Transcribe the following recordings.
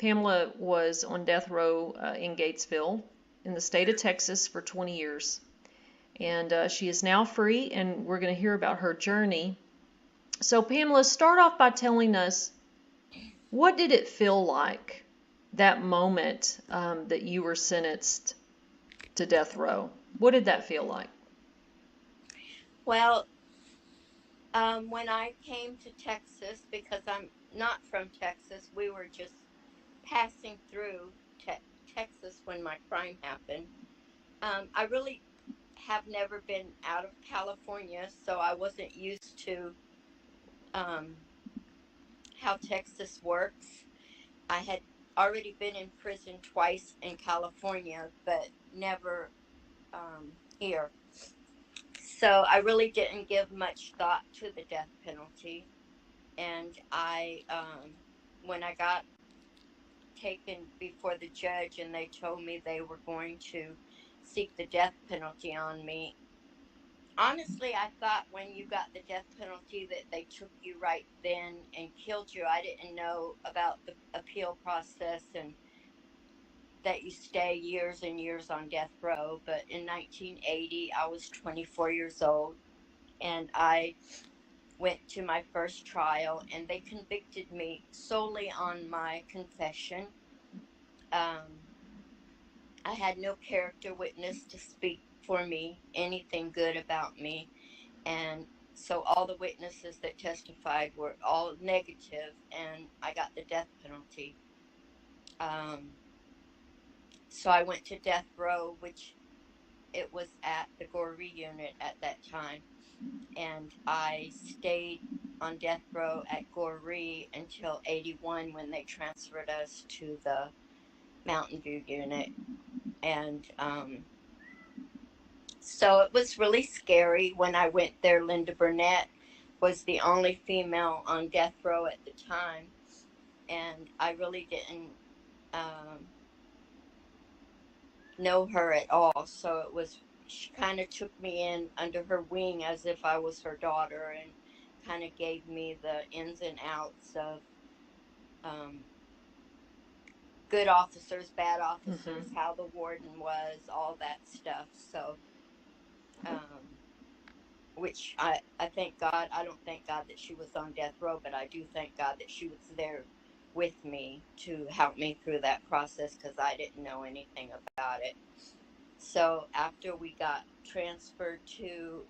Pamela was on death row in Gatesville in the state of Texas for 20 years. And she is now free, and we're going to hear about her journey. So, Pamela, start off by telling us, what did it feel like that moment that you were sentenced to death row? What did that feel like? Well, when I came to Texas, because I'm not from Texas, we were just passing through Texas when my crime happened. I really have never been out of California, so I wasn't used to um, how Texas works. I had already been in prison twice in California, but never here. So I really didn't give much thought to the death penalty. And when I got taken before the judge and they told me they were going to seek the death penalty on me, honestly, I thought when you got the death penalty that they took you right then and killed you. I didn't know about the appeal process and that you stay years and years on death row. But in 1980, I was 24 years old, and I went to my first trial, and they convicted me solely on my confession. Um, I had no character witness to speak for me, anything good about me. And so all the witnesses that testified were all negative, and I got the death penalty. Um, so I went to death row, which it was at the Goree unit at that time. And I stayed on death row at Goree until 81 when they transferred us to the Mountain View unit. And so it was really scary when I went there. Linda Burnett was the only female on death row at the time. And I really didn't um, know her at all. So she kind of took me in under her wing as if I was her daughter and kind of gave me the ins and outs of um, good officers, bad officers, Mm-hmm. how the warden was, all that stuff. So, um, which I thank God. I don't thank God that she was on death row, but I do thank God that she was there with me to help me through that process because I didn't know anything about it. So after we got transferred to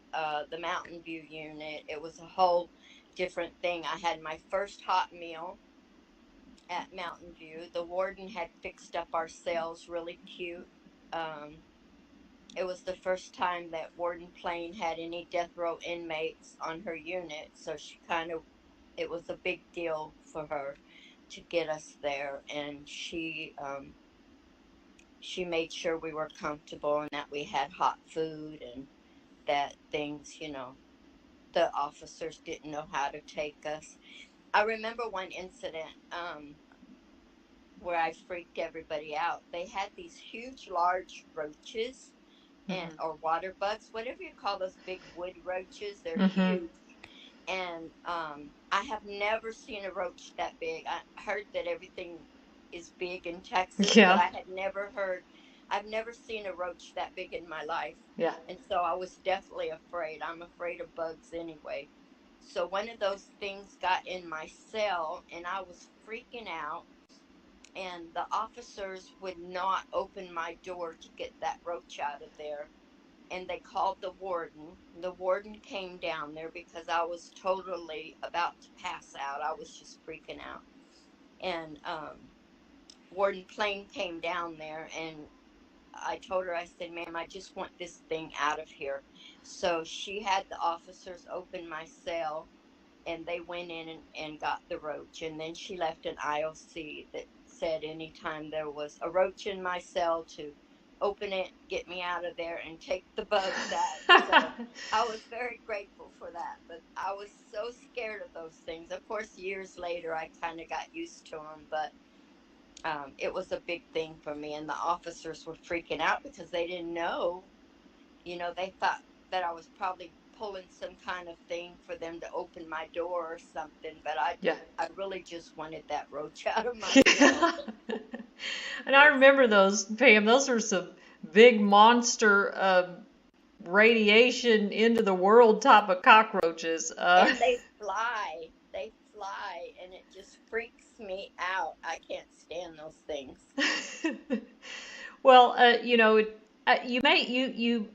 the Mountain View unit, it was a whole different thing. I had my first hot meal at Mountain View. The warden had fixed up our cells really cute. Um, it was the first time that Warden Plain had any death row inmates on her unit, so it was a big deal for her to get us there, and she made sure we were comfortable and that we had hot food and that things, the officers didn't know how to take us. I remember one incident where I freaked everybody out. They had these huge, large roaches and Mm-hmm. or water bugs, whatever you call those big wood roaches. They're Mm-hmm. huge, and I have never seen a roach that big. I heard that everything is big in Texas, but Yeah. I've never seen a roach that big in my life. Yeah. And so I was definitely afraid. I'm afraid of bugs anyway. So one of those things got in my cell and I was freaking out, and the officers would not open my door to get that roach out of there, and they called the warden. The warden came down there because I was totally about to pass out. I was just freaking out. And Warden Plain came down there, and I told her, I said, ma'am, I just want this thing out of here. So she had the officers open my cell, and they went in and got the roach. And then she left an IOC that said anytime there was a roach in my cell to open it, get me out of there, and take the bugs out. So I was very grateful for that. But I was so scared of those things. Of course, years later, I kind of got used to them, but it was a big thing for me. And the officers were freaking out because they didn't know, they thought that I was probably pulling some kind of thing for them to open my door or something, but I Yeah. I really just wanted that roach out of my meal. And I remember those, Pam. Those are some big monster radiation into the world type of cockroaches. And they fly, and it just freaks me out. I can't stand those things. Well, you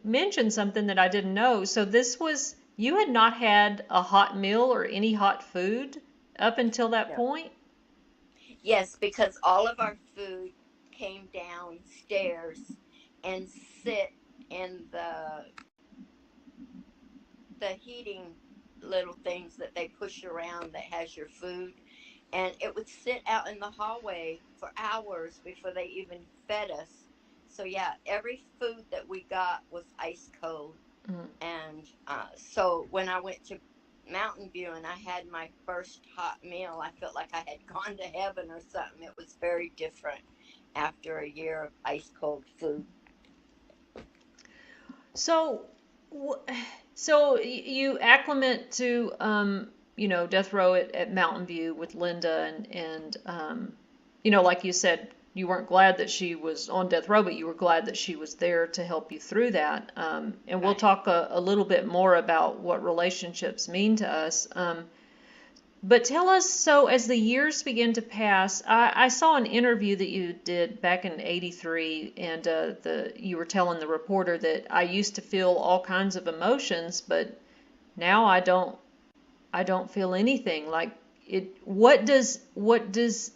mentioned something that I didn't know. So this was you had not had a hot meal or any hot food up until that No. point? Yes, because all of our food came downstairs and sit in the heating little things that they push around that has your food, and it would sit out in the hallway for hours before they even fed us. So yeah, every food that we got was ice cold. Mm. And so when I went to Mountain View and I had my first hot meal, I felt like I had gone to heaven or something. It was very different after a year of ice cold food. So, so you acclimate to death row at Mountain View with Linda and like you said, you weren't glad that she was on death row, but you were glad that she was there to help you through that. And we'll Right. talk a little bit more about what relationships mean to us. But tell us, so as the years begin to pass, I saw an interview that you did back in '83, and you were telling the reporter that I used to feel all kinds of emotions, but now I don't feel anything. Like it, what does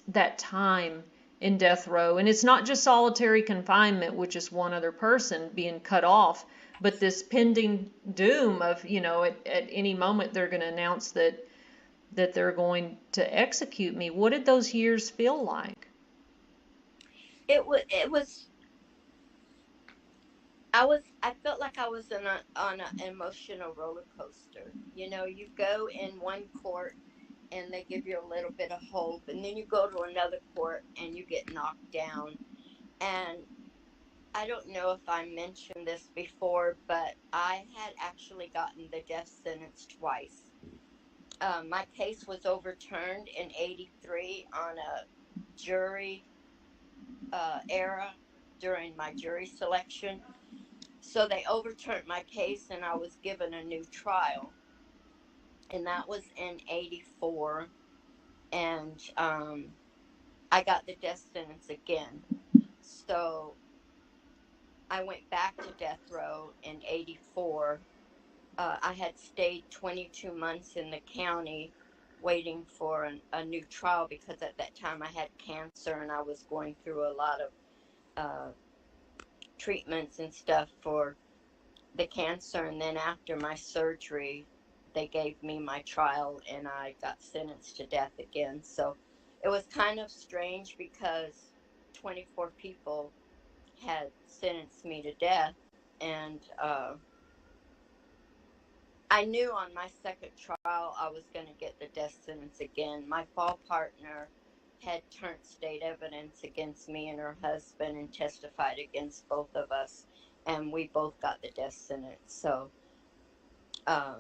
that time in death row, and it's not just solitary confinement, which is one other person being cut off, but this pending doom of, at any moment they're going to announce that they're going to execute me. What did those years feel like? It was I felt like I was on an emotional roller coaster. You know, you go in one court and they give you a little bit of hope, and then you go to another court and you get knocked down. And I don't know if I mentioned this before, but I had actually gotten the death sentence twice. My case was overturned in '83 on a jury error during my jury selection. So they overturned my case and I was given a new trial. And that was in '84. And I got the death sentence again. So I went back to death row in '84. I had stayed 22 months in the county waiting for a new trial because at that time I had cancer and I was going through a lot of uh, treatments and stuff for the cancer. And then after my surgery, they gave me my trial and I got sentenced to death again. So it was kind of strange because 24 people had sentenced me to death. And I knew on my second trial I was going to get the death sentence again. My fall partner had turned state evidence against me and her husband and testified against both of us, and we both got the death sentence. So uh,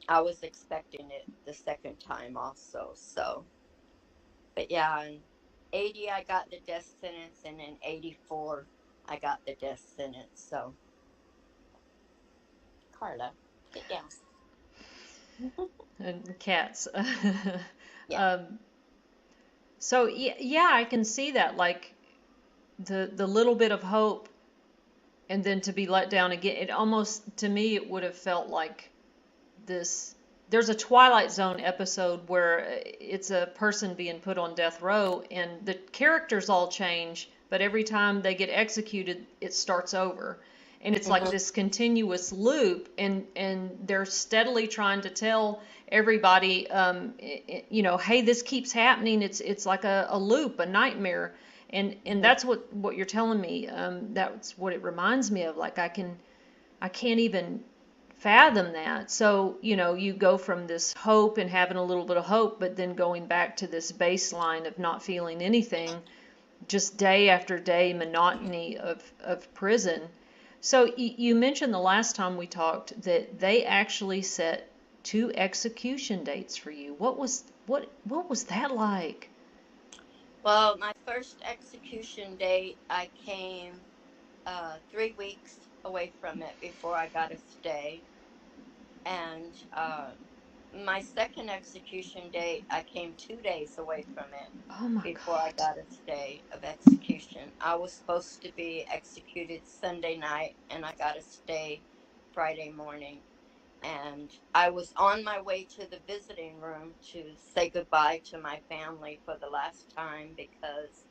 I was expecting it the second time also. So, but yeah, in '80 I got the death sentence, and in '84 I got the death sentence. So, Carla, get down. And cats. Yeah. um, so yeah, I can see that, like the little bit of hope, and then to be let down again. It almost, to me, it would have felt like this. There's a Twilight Zone episode where it's a person being put on death row, and the characters all change, but every time they get executed, it starts over. And it's like Hmm. this continuous loop, and they're steadily trying to tell everybody, hey, this keeps happening. It's like a loop, a nightmare, and Hmm. that's what you're telling me. That's what it reminds me of. Like I can't even fathom that. So, you go from this hope and having a little bit of hope, but then going back to this baseline of not feeling anything, just day after day monotony of prison. So you mentioned the last time we talked that they actually set two execution dates for you. What was that like? Well, my first execution date, I came 3 weeks away from it before I got a stay. And my second execution date, I came 2 days away from it Oh my before I God. got a stay of execution. I was supposed to be executed Sunday night, and I got a stay Friday morning. And I was on my way to the visiting room to say goodbye to my family for the last time because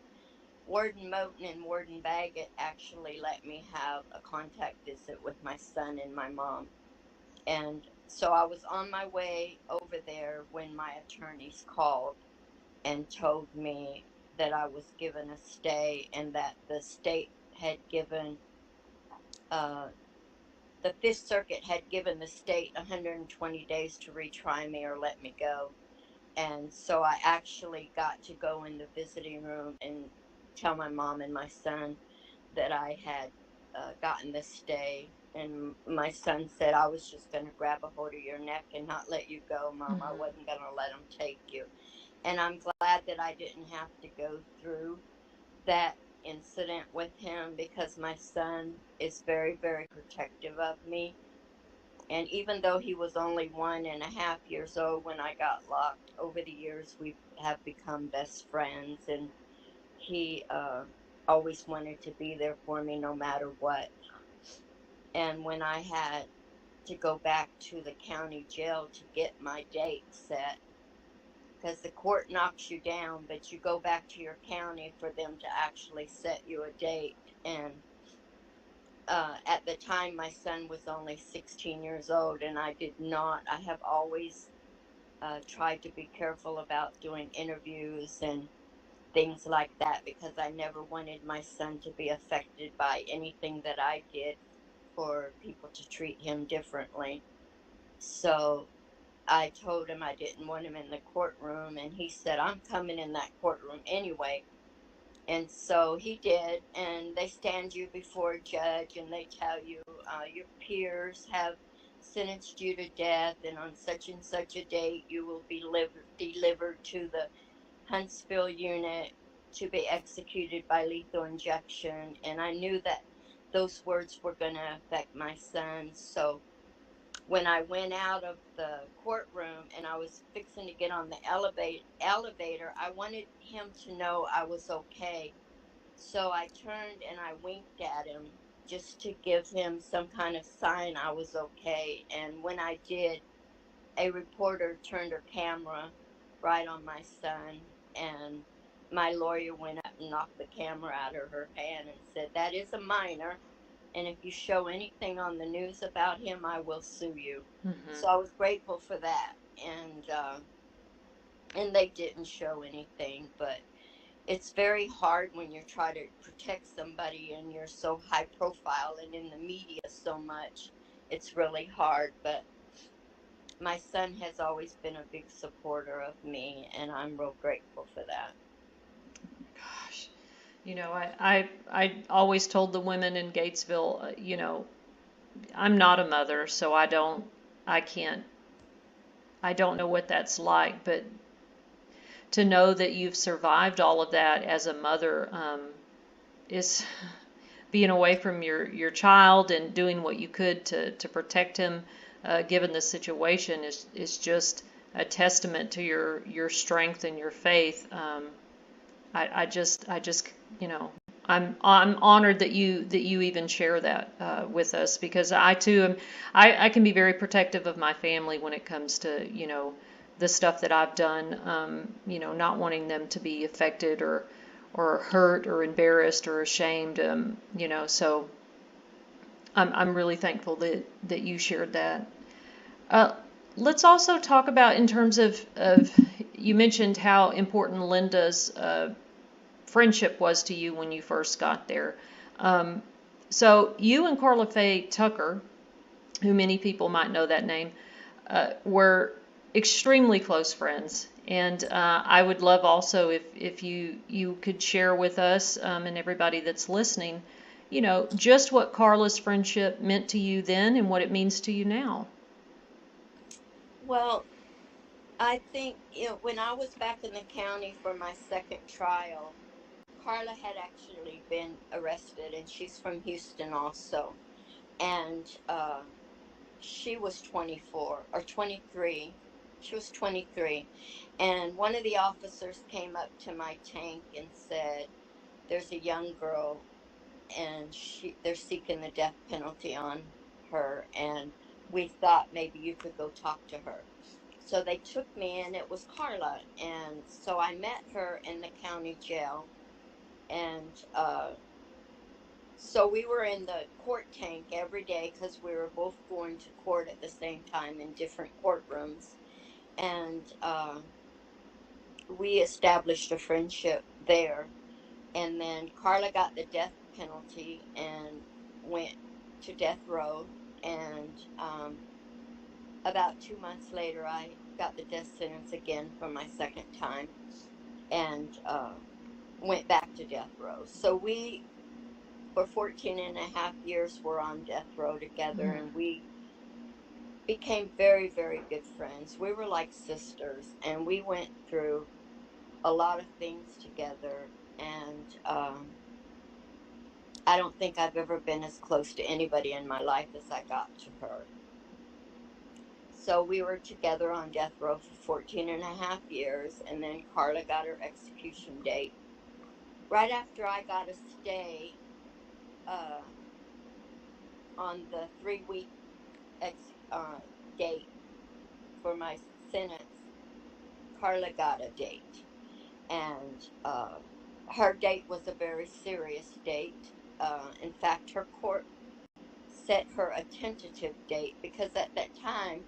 Warden Moten and Warden Baggett actually let me have a contact visit with my son and my mom. And so I was on my way over there when my attorneys called and told me that I was given a stay and that the state had given, uh, the Fifth Circuit had given the state 120 days to retry me or let me go. And so I actually got to go in the visiting room and tell my mom and my son that I had gotten the stay. And my son said, I was just going to grab a hold of your neck and not let you go, Mom. I Hmm. wasn't going to let him take you. And I'm glad that I didn't have to go through that incident with him because my son is very, very protective of me. And even though he was only 1.5 years old when I got locked, over the years we have become best friends. And he always wanted to be there for me no matter what. And when I had to go back to the county jail to get my date set, because the court knocks you down, but you go back to your county for them to actually set you a date. And at the time, my son was only 16 years old, and I have always tried to be careful about doing interviews and things like that because I never wanted my son to be affected by anything that I did for people to treat him differently. So I told him I didn't want him in the courtroom, and he said, I'm coming in that courtroom anyway. And so he did, and they stand you before a judge and they tell you your peers have sentenced you to death, and on such and such a date you will be delivered to the Huntsville unit to be executed by lethal injection. And I knew that those words were going to affect my son. So when I went out of the courtroom and I was fixing to get on the elevator, I wanted him to know I was okay. So I turned and I winked at him just to give him some kind of sign I was okay. And when I did, a reporter turned her camera right on my son, and my lawyer went up and knocked the camera out of her hand and said, That is a minor, and if you show anything on the news about him, I will sue you. Hmm. So I was grateful for that. And they didn't show anything, but it's very hard when you're trying to protect somebody and you're so high profile and in the media so much. It's really hard, but my son has always been a big supporter of me, and I'm real grateful for that. Gosh. I always told the women in Gatesville, I'm not a mother, so I can't, I don't know what that's like, but to know that you've survived all of that as a mother, is being away from your child and doing what you could to protect him, given the situation, is just a testament to your strength and your faith. I just, you know, I'm honored that you even share that with us, because I too I can be very protective of my family when it comes to, the stuff that I've done, not wanting them to be affected or hurt or embarrassed or ashamed, so I'm really thankful that you shared that. Uh, let's also talk about, in terms of you mentioned how important Linda's friendship was to you when you first got there. Um, so you and Karla Faye Tucker, who many people might know that name, were extremely close friends. And I would love also if you could share with us, and everybody that's listening, just what Carla's friendship meant to you then and what it means to you now. Well, I think, when I was back in the county for my second trial, Karla had actually been arrested, and she's from Houston also. And she was 24 or 23. She was 23. And one of the officers came up to my tank and said, there's a young girl, and they're seeking the death penalty on her, and we thought maybe you could go talk to her. So they took me, and it was Karla. And so I met her in the county jail. And so we were in the court tank every day because we were both going to court at the same time in different courtrooms. And we established a friendship there. And then Karla got the death penalty and went to death row. And about 2 months later, I got the death sentence again for my second time, and went back to death row. So we, for 14 and a half years, were on death row together, and we became very, very good friends. We were like sisters, and we went through a lot of things together. And I don't think I've ever been as close to anybody in my life as I got to her. So we were together on death row for 14 and a half years, and then Karla got her execution date. Right after I got a stay on the 3-week date for my sentence, Karla got a date. And her date was a very serious date. In fact, her court set her a tentative date because at that time,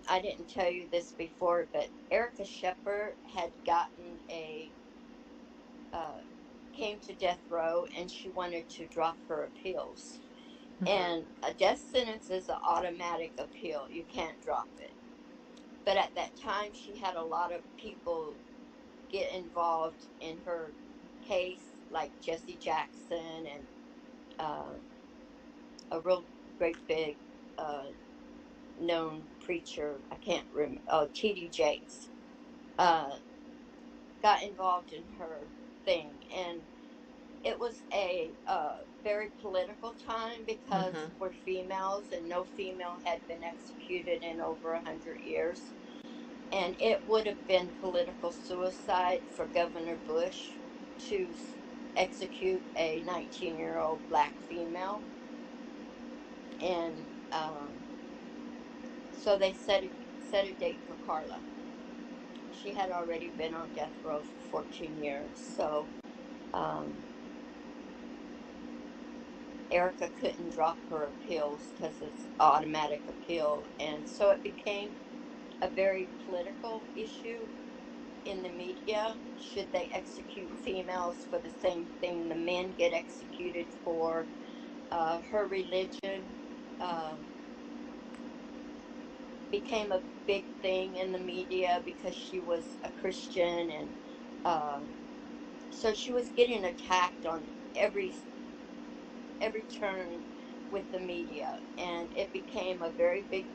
I didn't tell you this before, but Erica Shepherd had gotten came to death row, and she wanted to drop her appeals. And a death sentence is an automatic appeal. You can't drop it. But at that time, she had a lot of people get involved in her case, like Jesse Jackson and a real great big known preacher, I can't remember, T.D. Jakes, got involved in her thing. And it was a very political time because we're females, and no female had been executed in over 100 years. And it would have been political suicide for Governor Bush to execute a 19-year-old black female. And so they set a date for Karla. She had already been on death row for 14 years. So Erica couldn't drop her appeals because it's automatic appeal. And so it became a very political issue in the media. Should they execute females for the same thing the men get executed for? Her religion became a big thing in the media because she was a Christian, and so she was getting attacked on every turn with the media, and it became a very big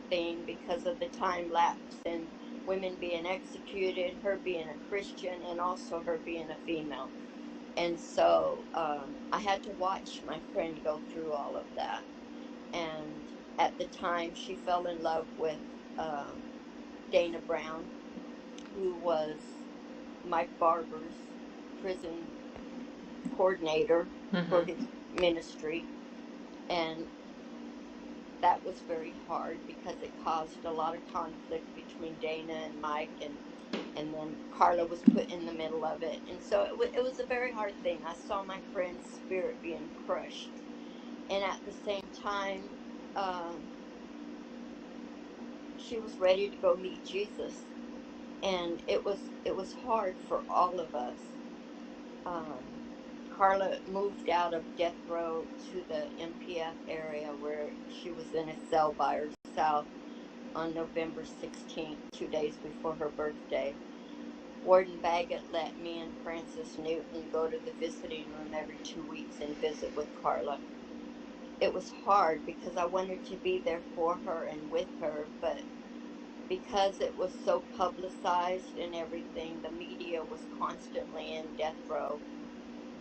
thing because of the time lapse and women being executed, her being a Christian, and also her being a female. And so I had to watch my friend go through all of that. And at the time, she fell in love with Dana Brown, who was Mike Barber's prison coordinator for his ministry. And that was very hard because it caused a lot of conflict between Dana and Mike, and then Karla was put in the middle of it. And so it was a very hard thing. I saw my friend's spirit being crushed. And at the same time, she was ready to go meet Jesus. And it was hard for all of us. Karla moved out of death row to the MPF area where she was in a cell by herself on November 16th, 2 days before her birthday. Warden Baggett let me and Francis Newton go to the visiting room every 2 weeks and visit with Karla. It was hard because I wanted to be there for her and with her, but because it was so publicized and everything, the media was constantly in death row,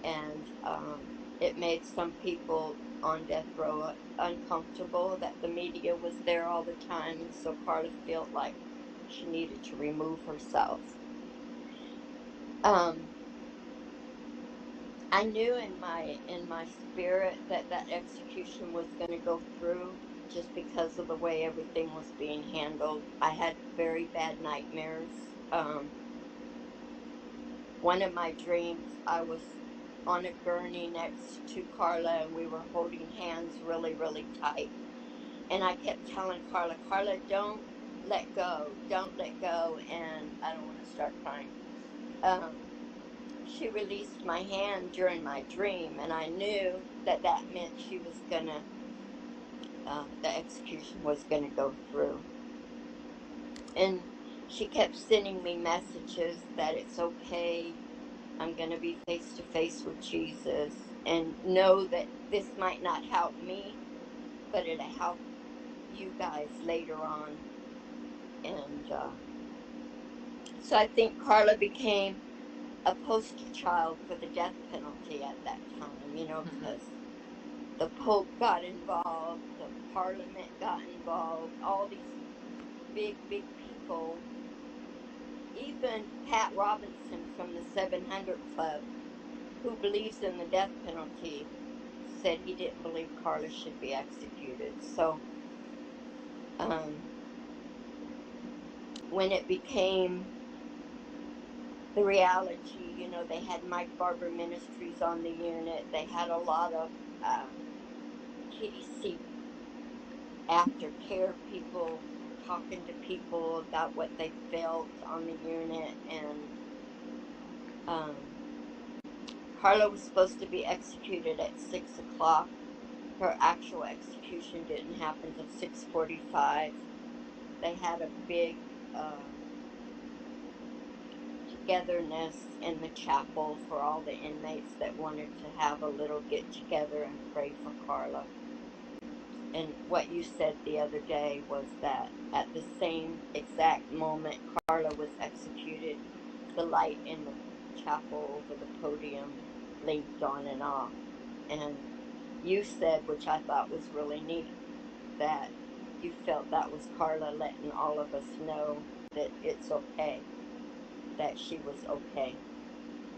and it made some people on death row uncomfortable that the media was there all the time, and so Karla felt like she needed to remove herself. I knew in my spirit that that execution was going to go through just because of the way everything was being handled. I had very bad nightmares. One of my dreams, I was on a gurney next to Karla, and we were holding hands really, really tight. And I kept telling Karla, Karla, don't let go, don't let go. And I don't want to start crying. She released my hand during my dream, and I knew that that meant she was gonna, the execution was gonna go through. And she kept sending me messages that it's okay, I'm gonna be face to face with Jesus, and know that this might not help me, but it'll help you guys later on. And so I think Karla became a poster child for the death penalty at that time, because the Pope got involved, the Parliament got involved, all these big, big people, even Pat Robinson from the 700 Club, who believes in the death penalty, said he didn't believe Karla should be executed. So when it became the reality, they had Mike Barber Ministries on the unit. They had a lot of TDC aftercare people talking to people about what they felt on the unit. And Karla was supposed to be executed at 6 o'clock. Her actual execution didn't happen till 6:45. They had a big togetherness in the chapel for all the inmates that wanted to have a little get together and pray for Karla. And what you said the other day was that at the same exact moment Karla was executed, the light in the chapel over the podium blinked on and off. And you said, which I thought was really neat, that you felt that was Karla letting all of us know that it's okay, that she was okay.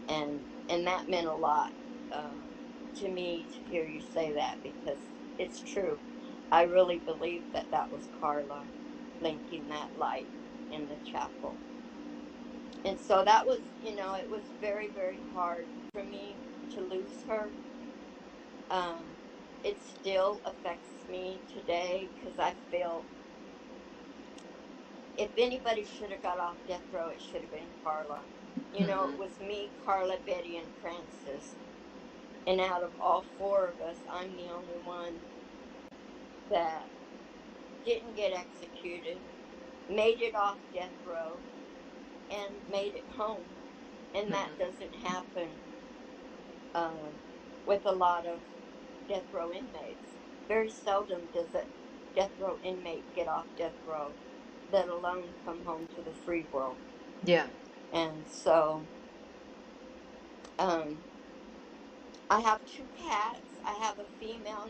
And that meant a lot to me to hear you say that, because it's true. I really believe that that was Karla blinking that light in the chapel. And so that was, it was very, very hard for me to lose her. It still affects me today, because I feel if anybody should have got off death row, it should have been Karla. It was me, Karla, Betty, and Francis. And out of all four of us, I'm the only one that didn't get executed, made it off death row, and made it home. And that doesn't happen with a lot of death row inmates. Very seldom does a death row inmate get off death row, let alone come home to the free world. Yeah. And so I have two cats. I have a female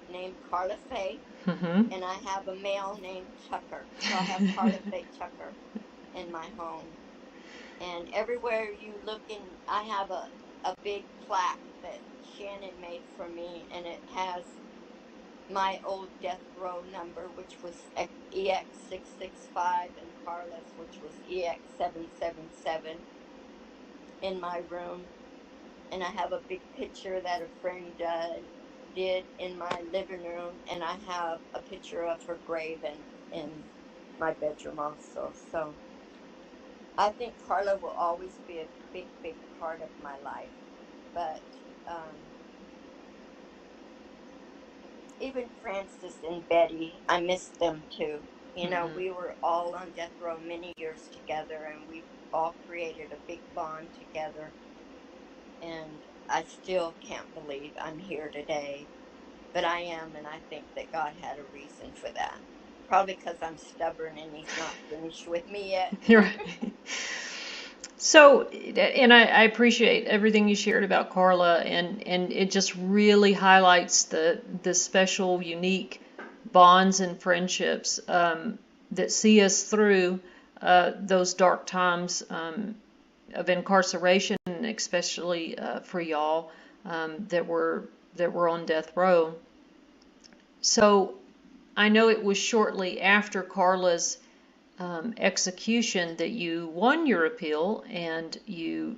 named Karla Faye, and I have a male named Tucker. So I have Karla Faye Tucker in my home. And everywhere you look in, I have a big plaque that Shannon made for me, and it has my old death row number, which was EX665, and Karla's, which was EX777, in my room. And I have a big picture that a friend did in my living room, and I have a picture of her grave in my bedroom also. So I think Karla will always be a big, big part of my life. But even Francis and Betty, I miss them too. We were all on death row many years together, and we all created a big bond together. And I still can't believe I'm here today, but I am, and I think that God had a reason for that. Probably because I'm stubborn and He's not finished with me yet. You're right. So, and I appreciate everything you shared about Carla, and it just really highlights the special, unique bonds and friendships that see us through those dark times of incarceration, especially for y'all that were on death row. So, I know it was shortly after Carla's execution that you won your appeal and you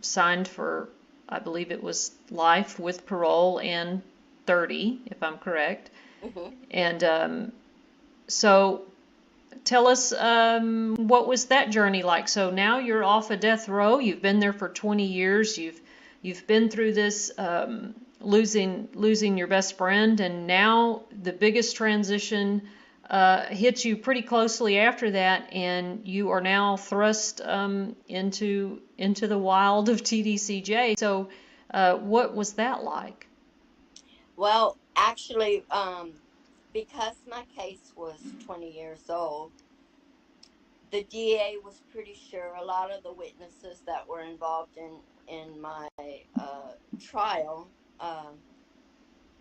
signed for, I believe it was life with parole and 30, if I'm correct. Hmm. And so tell us what was that journey like? So now you're off of death row. You've been there for 20 years. You've been through this losing your best friend, and now the biggest transition hits you pretty closely after that, and you are now thrust into the wild of TDCJ. So, what was that like? Well, actually, because my case was 20 years old, the DA was pretty sure a lot of the witnesses that were involved in my trial.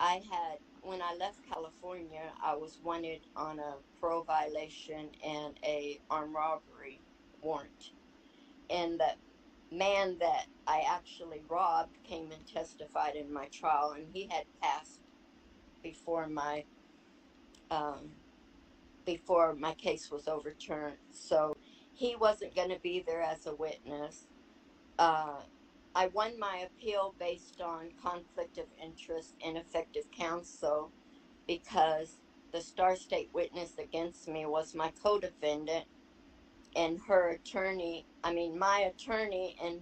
I had When I left California, I was wanted on a parole violation and a armed robbery warrant, and the man that I actually robbed came and testified in my trial, and he had passed before my um, before my case was overturned. So he wasn't going to be there as a witness. Uh, I won my appeal based on conflict of interest and effective counsel because the Star State witness against me was my co-defendant, and my attorney and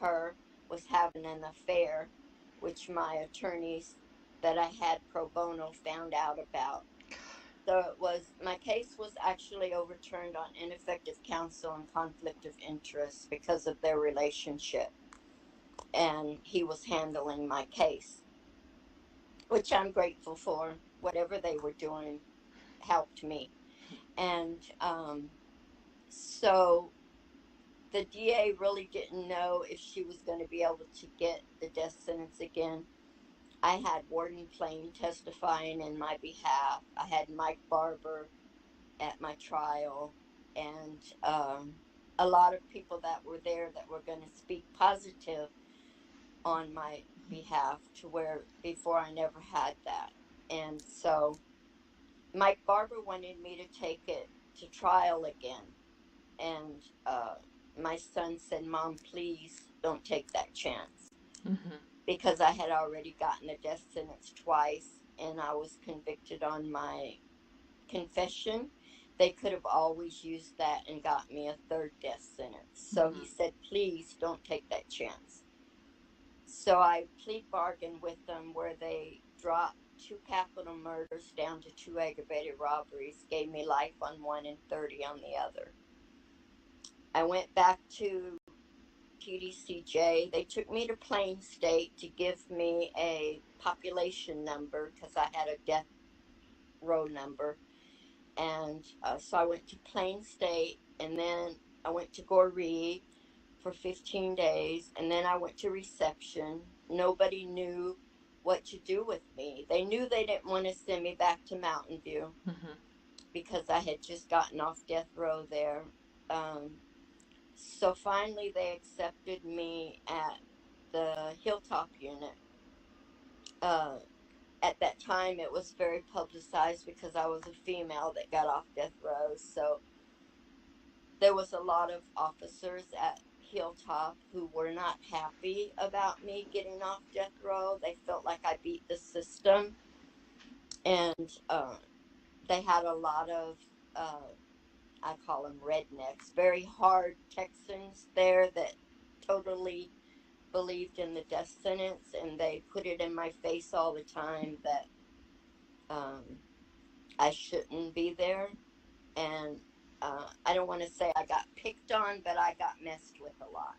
her was having an affair, which my attorneys that I had pro bono found out about. So my case was actually overturned on ineffective counsel and conflict of interest because of their relationship. And he was handling my case, which I'm grateful for. Whatever they were doing helped me. And so the DA really didn't know if she was going to be able to get the death sentence again. I had Warden Plain testifying in my behalf. I had Mike Barber at my trial, and a lot of people that were there that were going to speak positive on my behalf, to where before I never had that. And so Mike Barber wanted me to take it to trial again. And my son said, "Mom, please don't take that chance." Hmm. Because I had already gotten a death sentence twice and I was convicted on my confession. They could have always used that and got me a third death sentence. So he said, "Please don't take that chance." So I plea bargained with them where they dropped two capital murders down to two aggravated robberies, gave me life on one and 30 on the other. I went back to TDCJ. They took me to Plain State to give me a population number because I had a death row number. And so I went to Plain State, and then I went to Goree for 15 days, and then I went to reception. Nobody knew what to do with me. They knew they didn't want to send me back to Mountain View Hmm. because I had just gotten off death row there. So finally, they accepted me at the Hilltop unit. Uh, at that time, it was very publicized because I was a female that got off death row. So there was a lot of officers at Hilltop who were not happy about me getting off death row. They felt like I beat the system, and they had a lot of I call them rednecks, very hard Texans there that totally believed in the death sentence, and they put it in my face all the time that um, I shouldn't be there. And I don't want to say I got picked on, but I got messed with a lot.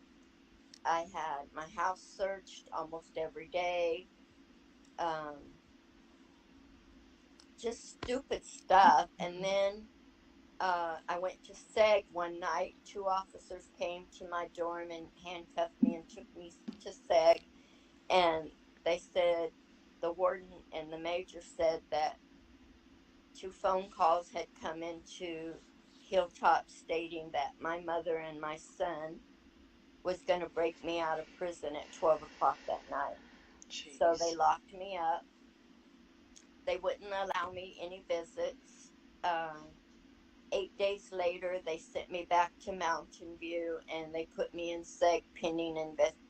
I had my house searched almost every day. Um, just stupid stuff. And then I went to SEG one night. Two officers came to my dorm and handcuffed me and took me to SEG. And they said, the warden and the major said that two phone calls had come into Hilltop stating that my mother and my son was going to break me out of prison at 12 o'clock that night. So they Jeez. locked me up. They wouldn't allow me any visits. 8 days later, they sent me back to Mountain View and they put me in SEG pending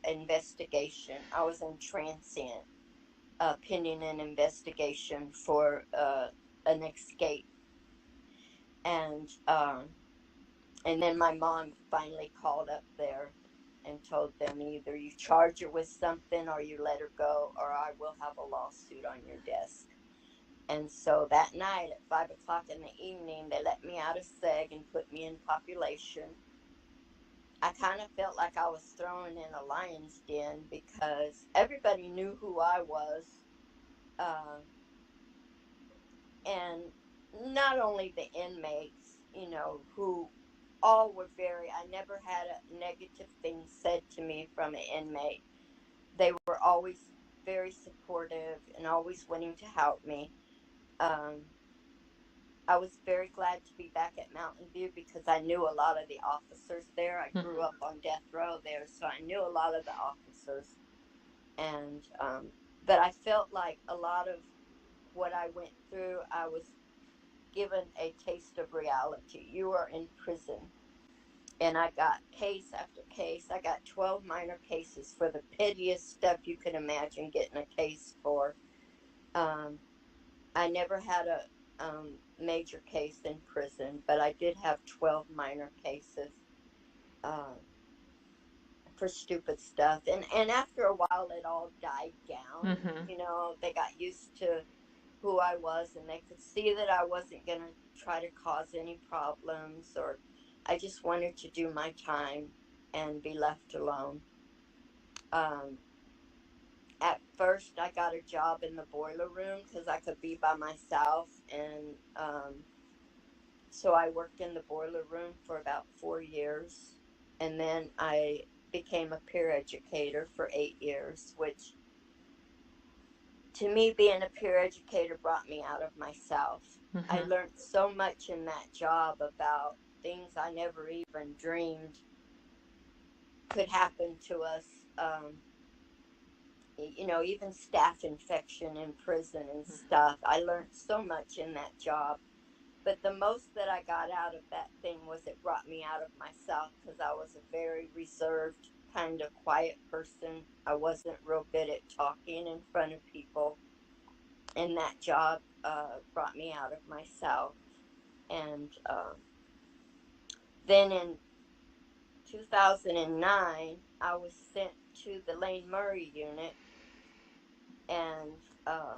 investigation. I was in transient pending an investigation for an escape. And then my mom finally called up there and told them, either you charge her with something or you let her go, or I will have a lawsuit on your desk. And so that night at 5 o'clock in the evening, they let me out of SEG and put me in population. I kind of felt like I was thrown in a lion's den because everybody knew who I was. And not only the inmates, who all were I never had a negative thing said to me from an inmate. They were always very supportive and always wanting to help me. Um, I was very glad to be back at Mountain View because I knew a lot of the officers there. I grew Mm-hmm. up on death row there, so I knew a lot of the officers. And, but I felt like a lot of what I went through, I was given a taste of reality. You are in prison. And I got case after case. I got 12 minor cases for the pettiest stuff you can imagine getting a case for. Um, I never had a major case in prison, but I did have 12 minor cases uh, for stupid stuff. And after a while, it all died down. Mm-hmm. They got used to who I was, and they could see that I wasn't going to try to cause any problems, or I just wanted to do my time and be left alone. Um, at first, I got a job in the boiler room because I could be by myself, and so I worked in the boiler room for about 4 years, and then I became a peer educator for 8 years, which to me, being a peer educator brought me out of myself. I Mm-hmm. learned so much in that job about things I never even dreamed could happen to us. Even staph infection in prison and stuff. I learned so much in that job. But the most that I got out of that thing was it brought me out of myself because I was a very reserved, kind of quiet person. I wasn't real good at talking in front of people. And that job brought me out of myself. And then in 2009, I was sent to the Lane Murray unit, and uh,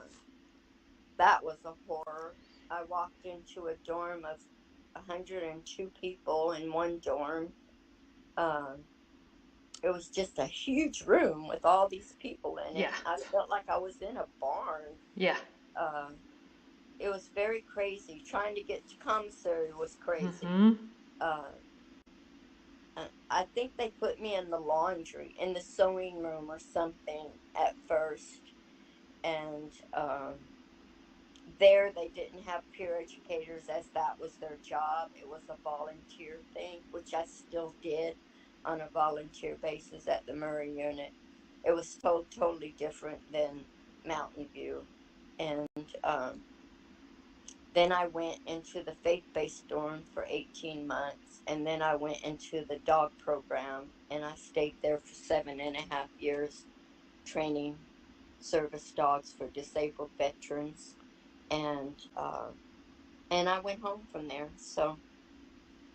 that was a horror. I walked into a dorm of 102 people in one dorm. Um, it was just a huge room with all these people in it. Yeah. I felt like I was in a barn. Yeah. Uh, it was very crazy. Trying to get to commissary was crazy. Mm-hmm. Uh, I think they put me in the laundry, in the sewing room or something at first. And there they didn't have peer educators as that was their job. It was a volunteer thing, which I still did on a volunteer basis at the Murray unit. It was totally different than Mountain View. And then I went into the faith-based dorm for 18 months, and then I went into the dog program, and I stayed there for 7.5 years, training service dogs for disabled veterans, and I went home from there. So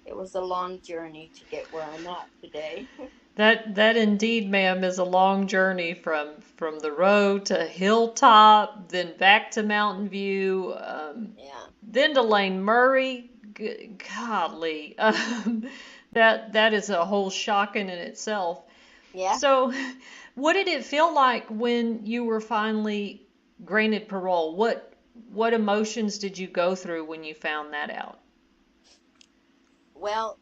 it was a long journey to get where I'm at today. That indeed, ma'am, is a long journey from the road to Hilltop, then back to Mountain View, Yeah. then to Lane Murray. Godly. That is a whole shock in itself. Yeah. So, what did it feel like when you were finally granted parole? What emotions did you go through when you found that out? Well,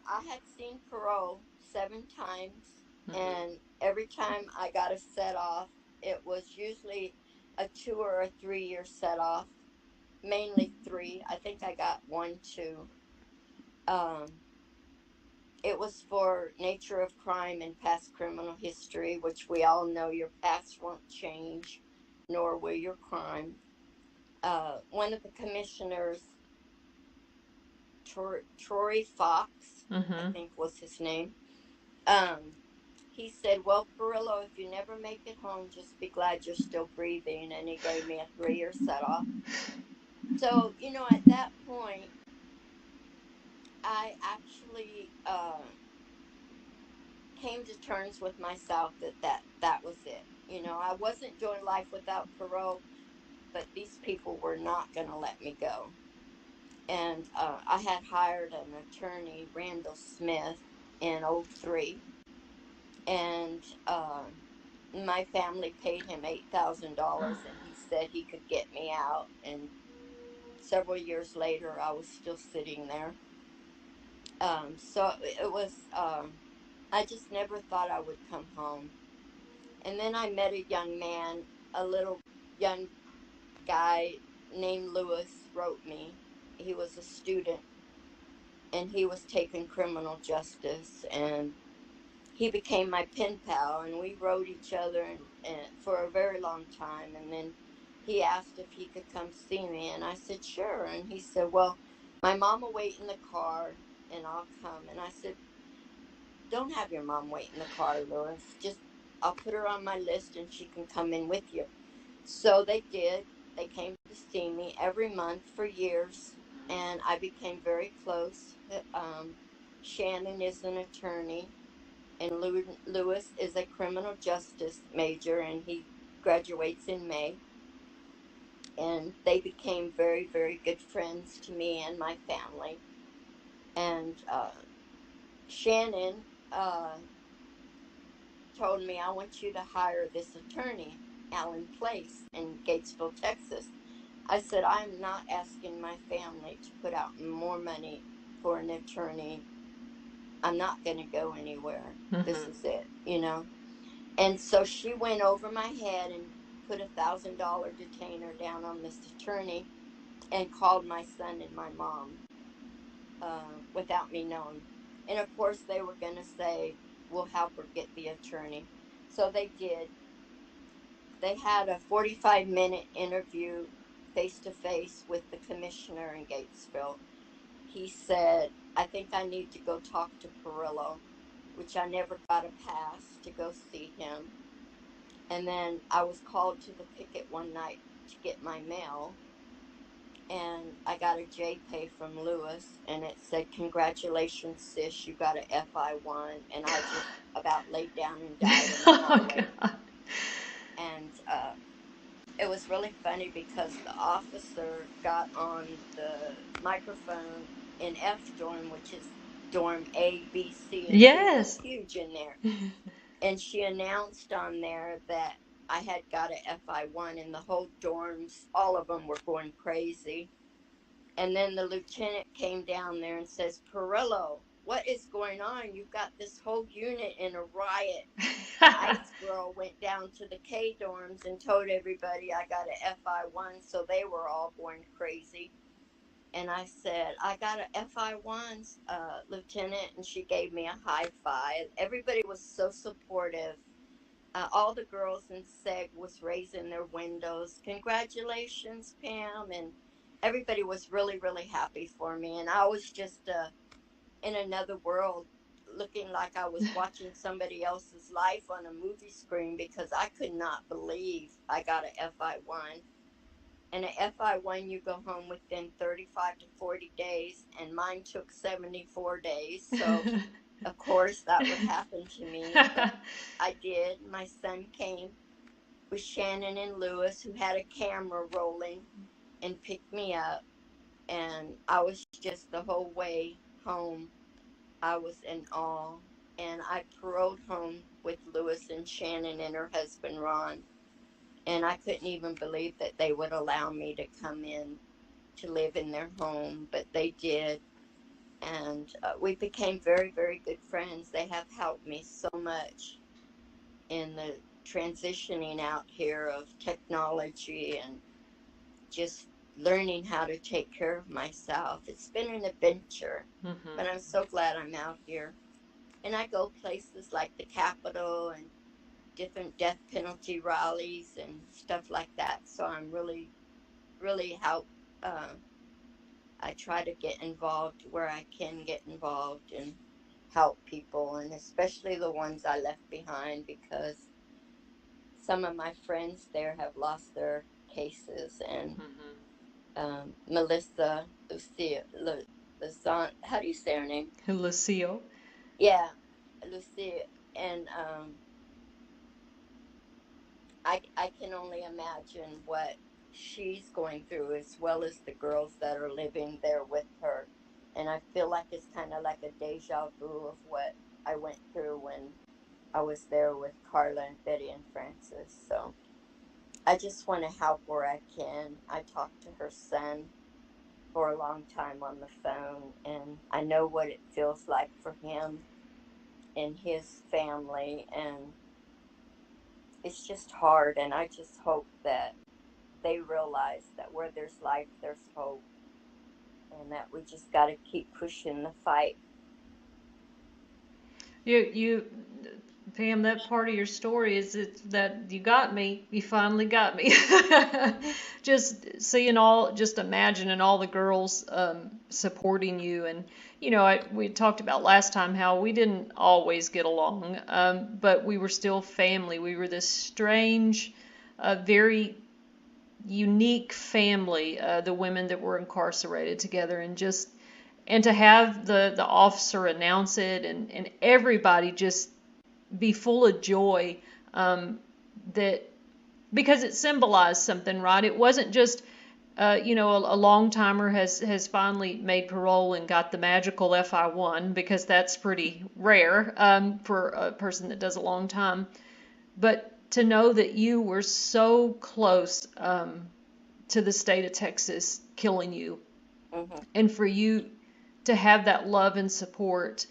I had seen parole 7 times, Hmm. and every time I got a set off, it was usually a 2 or 3 year set off, mainly three. I think I got one, two. Um, it was for nature of crime and past criminal history, which we all know your past won't change, nor will your crime. One of the commissioners, Troy Fox, I Hmm. think was his name. Um, he said, "Well, Perillo, if you never make it home, just be glad you're still breathing." And he gave me a 3 year set off. So, at that point, I actually came to terms with myself that was it. I wasn't doing life without parole, but these people were not going to let me go. And I had hired an attorney, Randall Smith, in '03, and my family paid him $8,000, and he said he could get me out. And several years later, I was still sitting there. So it was. I just never thought I would come home. And then I met a young man, a little young guy named Lewis wrote me. He was a student, and he was taking criminal justice, and he became my pen pal, and we wrote each other for a very long time. And then he asked if he could come see me, and I said sure. And he said, "Well, my mom will wait in the car and I'll come." And I said, "Don't have your mom wait in the car, Lewis. Just I'll put her on my list and she can come in with you." So they did. They came to see me every month for years, and I became very close. Shannon is an attorney, and Lewis is a criminal justice major, and he graduates in May. And they became very, very good friends to me and my family. And Shannon told me, "I want you to hire this attorney, Alan Place, in Gatesville, Texas." I said, "I'm not asking my family to put out more money for an attorney. I'm not going to go anywhere. This Hmm. is it. And so she went over my head and put $1,000 detainer down on this attorney and called my son and my mom without me knowing. And of course, they were going to say, "We'll help her get the attorney." So they did. They had a 45-minute interview face to face with the commissioner in Gatesville. He said, "I think I need to go talk to Perillo," which I never got a pass to go see him. And then I was called to the picket one night to get my mail, and I got a JPay from Lewis, and it said, "Congratulations, sis, you got a FI1." And I just about laid down and died in the Oh hallway. God. And it was really funny because the officer got on the microphone in F dorm, which is dorm A, B, C, and D. It's Yes. huge in there. And she announced on there that I had got a FI1, and the whole dorms, all of them were going crazy. And then the lieutenant came down there and says, "Perillo, what is going on? You've got this whole unit in a riot." The ICE girl went down to the K dorms and told everybody I got a FI1, so they were all going crazy. And I said, "I got a FI1, Lieutenant," and she gave me a high five. Everybody was so supportive. All the girls in SEG was raising their windows. "Congratulations, Pam," and everybody was really, really happy for me. And I was just in another world, looking like I was watching somebody else's life on a movie screen, because I could not believe I got a FI1. And a FI1, you go home within 35 to 40 days, and mine took 74 days. So, of course, that would happen to me, but I did. My son came with Shannon and Lewis, who had a camera rolling, and picked me up. And I was just the whole way home, I was in awe. And I paroled home with Lewis and Shannon and her husband Ron. And I couldn't even believe that they would allow me to come in to live in their home, but they did. And we became very, very good friends. They have helped me so much in the transitioning out here of technology and just learning how to take care of myself. It's been an adventure, Hmm. but I'm so glad I'm out here. And I go places like the Capitol and different death penalty rallies and stuff like that. So I'm really, really help. Uh, I try to get involved where I can get involved and help people, and especially the ones I left behind, because some of my friends there have lost their cases. And Hmm. Melissa Lucia, how do you say her name? Lucille. Yeah, Lucia. And I can only imagine what she's going through, as well as the girls that are living there with her. And I feel like it's kind of like a deja vu of what I went through when I was there with Carla and Betty and Francis. So I just want to help where I can. I talked to her son for a long time on the phone, and I know what it feels like for him and his family. And it's just hard. And I just hope that they realize that where there's life, there's hope, and that we just got to keep pushing the fight. You, Pam, that part of your story is that you got me. You finally got me. Just seeing just imagining all the girls supporting you, and we talked about last time how we didn't always get along, but we were still family. We were this strange, very unique family, the women that were incarcerated together, and to have the officer announce it, and everybody just be full of joy, that because it symbolized something, right? It wasn't just a long timer has finally made parole and got the magical FI1, because that's pretty rare, for a person that does a long time. But to know that you were so close, to the state of Texas killing you, Hmm. and for you to have that love and support,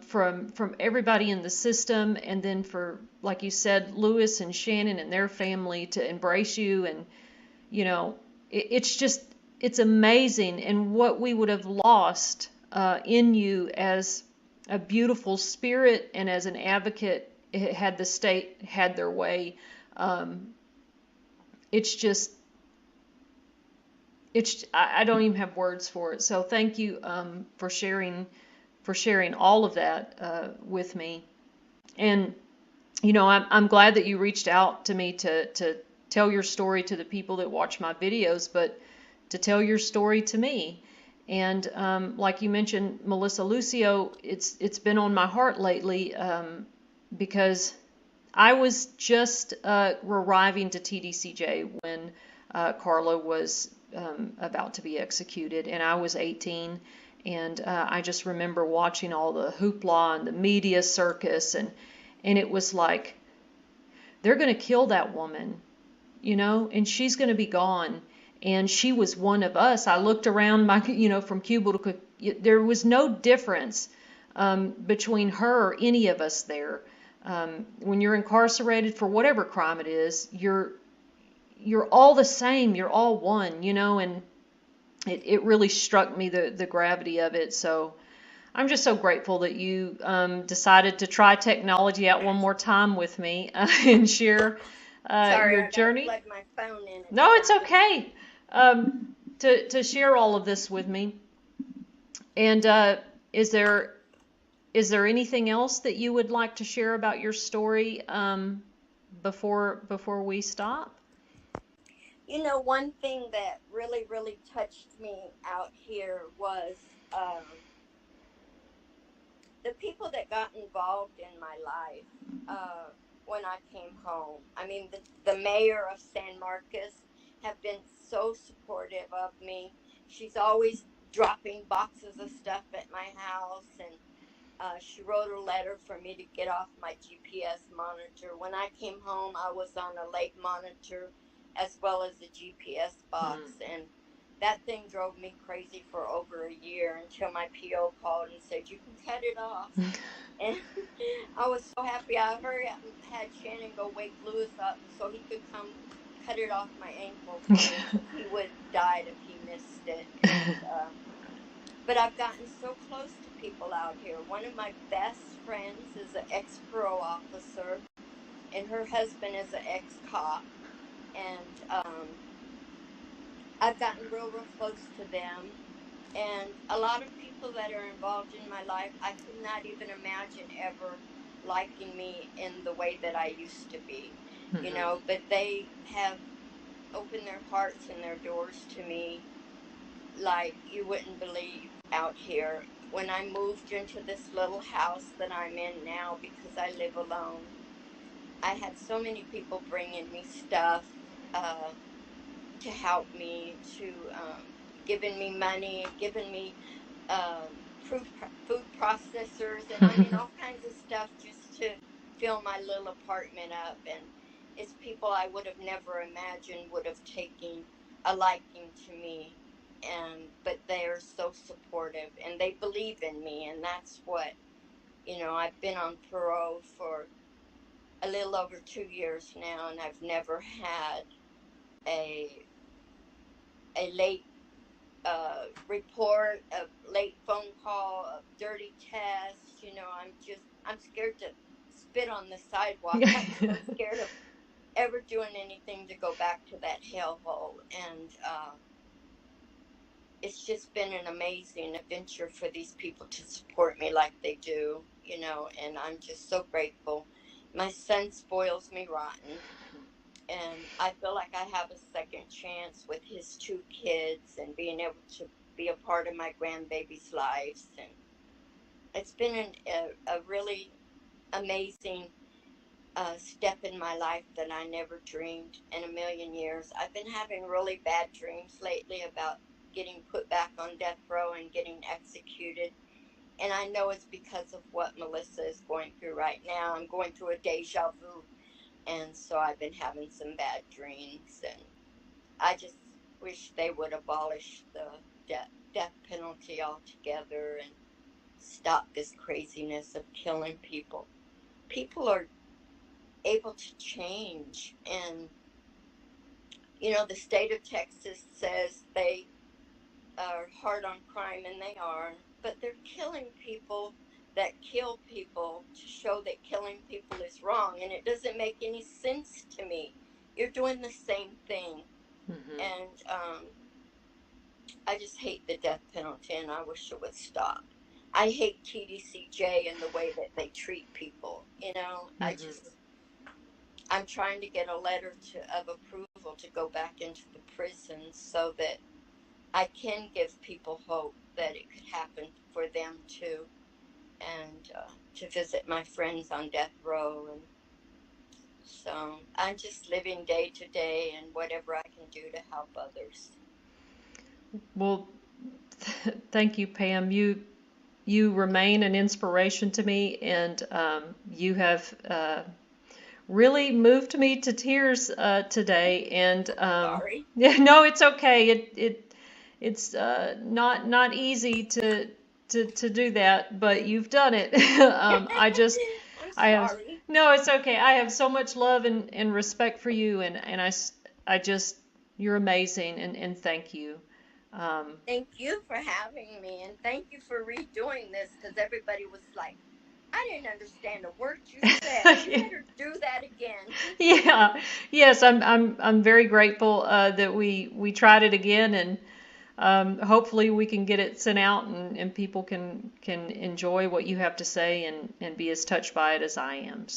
from everybody in the system, and then for, like you said, Lewis and Shannon and their family to embrace you, and you know it's just, it's amazing, and what we would have lost, in you as a beautiful spirit and as an advocate, had the state had their way. Um, it's just, I don't even have words for it. So thank you, for sharing all of that, with me. And I'm glad that you reached out to me to tell your story to the people that watch my videos, but to tell your story to me. And like you mentioned, Melissa Lucio, it's been on my heart lately, because I was just arriving to TDCJ when Carla was about to be executed, and I was 18. And I just remember watching all the hoopla and the media circus, and it was like, they're going to kill that woman, and she's going to be gone. And she was one of us. I looked around from cubicle to, there was no difference, between her or any of us there. When you're incarcerated for whatever crime it is, you're all the same. You're all one, and it really struck me, the gravity of it. So I'm just so grateful that you decided to try technology out one more time with me, and share Sorry, your I got to journey. plug my phone in. It's No, it's not doing. okay, to share all of this with me. And is there is there anything else that you would like to share about your story, before we stop? One thing that really, really touched me out here was the people that got involved in my life when I came home. I mean, the mayor of San Marcos, have been so supportive of me. She's always dropping boxes of stuff at my house, and she wrote a letter for me to get off my GPS monitor. When I came home, I was on a lake monitor as well as a GPS box, and that thing drove me crazy for over a year until my PO called and said, "You can cut it off." And I was so happy. I hurry up and had Shannon go wake Lewis up so he could come cut it off my ankle for me because he would have died if he missed it. And but I've gotten so close to people out here. One of my best friends is an ex-parole officer, and her husband is an ex-cop. And I've gotten real close to them. And a lot of people that are involved in my life, I could not even imagine ever liking me in the way that I used to be, but they have opened their hearts and their doors to me like you wouldn't believe out here. When I moved into this little house that I'm in now because I live alone, I had so many people bringing me stuff to help me, to giving me money, giving me food processors, and I mean all kinds of stuff just to fill my little apartment up. And it's people I would have never imagined would have taken a liking to me, and but they're so supportive and they believe in me, and that's what I've been on parole for a little over 2 years now, and I've never had a late report, a late phone call, a dirty test. I'm scared to spit on the sidewalk. I'm so scared of ever doing anything to go back to that hellhole. And it's just been an amazing adventure for these people to support me like they do, and I'm just so grateful. My son spoils me rotten, and I feel like I have a second chance with his 2 kids and being able to be a part of my grandbabies' lives. And it's been a really amazing step in my life that I never dreamed in a million years. I've been having really bad dreams lately about getting put back on death row and getting executed. And I know it's because of what Melissa is going through right now. I'm going through a deja vu. And so I've been having some bad dreams, and I just wish they would abolish the death penalty altogether and stop this craziness of killing people. People are able to change, and the state of Texas says they are hard on crime, and they are, but they're killing people that kill people to show that killing people is wrong, and it doesn't make any sense to me. You're doing the same thing. And I just hate the death penalty, and I wish it would stop. I hate TDCJ and the way that they treat people. I'm trying to get a letter of approval to go back into the prison so that I can give people hope that it could happen for them too, and to visit my friends on death row. And so I'm just living day to day and whatever I can do to help others. Well, thank you, Pam. You remain an inspiration to me, and you have really moved me to tears today. And Sorry. yeah, no, it's okay. It's not easy to do that, but you've done it. I'm I have sorry. no, it's okay. I have so much love and respect for you, and I just you're amazing, and thank you. Thank you for having me, and thank you for redoing this because everybody was like, I didn't understand a word you said. You better do that again. Yeah, yes, I'm very grateful that we tried it again, and hopefully we can get it sent out, and people can enjoy what you have to say and be as touched by it as I am.